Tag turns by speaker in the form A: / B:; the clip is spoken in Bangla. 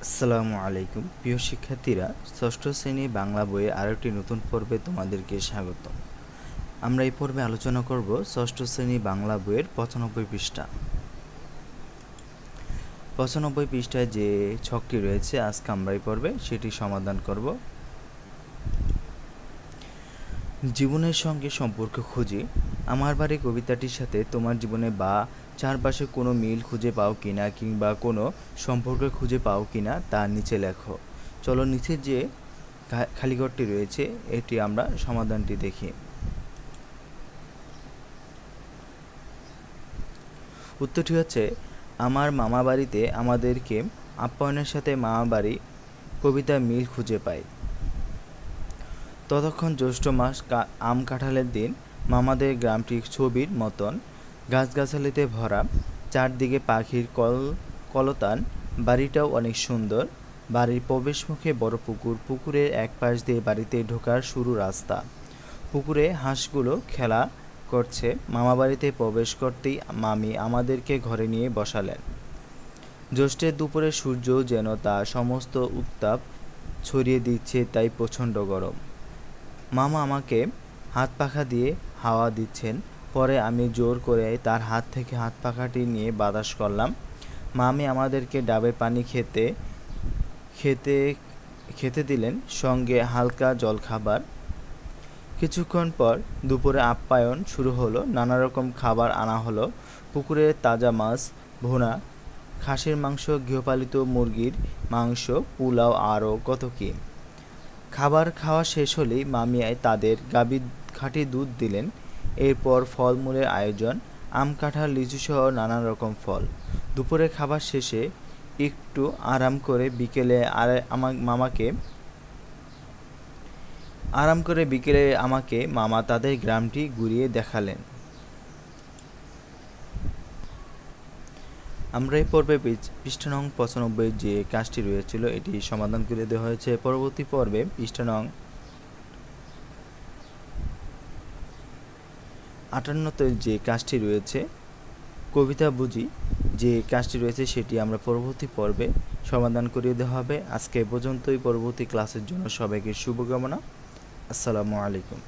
A: আসসালামু আলাইকুম প্রিয় শিক্ষার্থীরা, ষষ্ঠ শ্রেণী বাংলা বইয়ের আরেকটি নতুন পর্বে তোমাদেরকে স্বাগত। আমরা এই পর্বে আলোচনা করব ষষ্ঠ শ্রেণী বাংলা বইয়ের 95 পৃষ্ঠা। 95 পৃষ্ঠায় যে ছকটি রয়েছে আজকে আমরা এই পর্বে সেটি সমাধান করব। জীবনের সঙ্গে সম্পর্ক খুঁজি। আমার বাড়ি কবিতাটির সাথে তোমার জীবনে বা চারপাশে কোনো মিল খুঁজে পাও কিনা কিংবা কোনো সম্পর্ক খুঁজে পাও কিনা তা নিচে লেখো। চলো নিচে যে খালি ঘরটি রয়েছে এটি আমরা সমাধানটি দেখি। উত্তরটি হচ্ছে, আমার মামা বাড়িতে আমাদেরকে আপ্যায়নের সাথে মামা বাড়ি কবিতা মিল খুঁজে পাই। ততক্ষণ জ্যৈষ্ঠ মাস, আম কাঁঠালের দিন। মামাদের গ্রামটি ছবির মতন, গাছগাছালিতে ভরা, চারদিকে পাখির কলতান। বাড়িটাও অনেক সুন্দর। বাড়ির প্রবেশমুখে বড় পুকুর, পুকুরের এক পাশ দিয়ে বাড়িতে ঢোকার শুরু রাস্তা। পুকুরে হাঁসগুলো খেলা করছে। মামা বাড়িতে প্রবেশ করতেই মামি আমাদেরকে ঘরে নিয়ে বসালেন। জ্যৈষ্ঠের দুপুরে সূর্য যেন তার সমস্ত উত্তাপ ছড়িয়ে দিচ্ছে, তাই প্রচণ্ড গরম। মামা আমাকে হাত পাখা দিয়ে হাওয়া দিচ্ছেন। পরে আমি জোর করে তার হাত থেকে হাত পাখাটি নিয়ে বাতাস করলাম। মামি আমাদেরকে ডাবের পানি খেতে দিলেন, সঙ্গে হালকা জলখাবার। কিছুক্ষণ পর দুপুরে আপ্যায়ন শুরু হলো। নানা রকম খাবার আনা হলো। পুকুরের তাজা মাছ ভুনা, খাসির মাংস, গৃহপালিত মুরগির মাংস, পোলাও, আরও কত কী। খাবার খাওয়া শেষ হলেই মামি তাদের গাভীর খাঁটি দুধ দিলেন। এরপর ফলমূলের আয়োজন, আম, কাঁঠাল, লিচুসহ নানা রকম ফল। দুপুরে খাবার শেষে একটু আরাম করে বিকেলে আমাকে মামা তাদের গ্রামটি ঘুরিয়ে দেখালেন। আমরা এই পর্বে পৃষ্ঠা নং 95 যে কাজটি রয়েছিল এটি সমাধান করে দেওয়া হয়েছে। পরবর্তী পর্বে পৃষ্ঠা নং 58 যে কাজটি রয়েছে কবিতা বুঝি যে কাজটি রয়েছে সেটি আমরা পরবর্তী পর্বে সমাধান করিয়ে দেওয়া হবে। আজকে পর্যন্তই। পরবর্তী ক্লাসের জন্য সবাইকে শুভকামনা। আসসালামু আলাইকুম।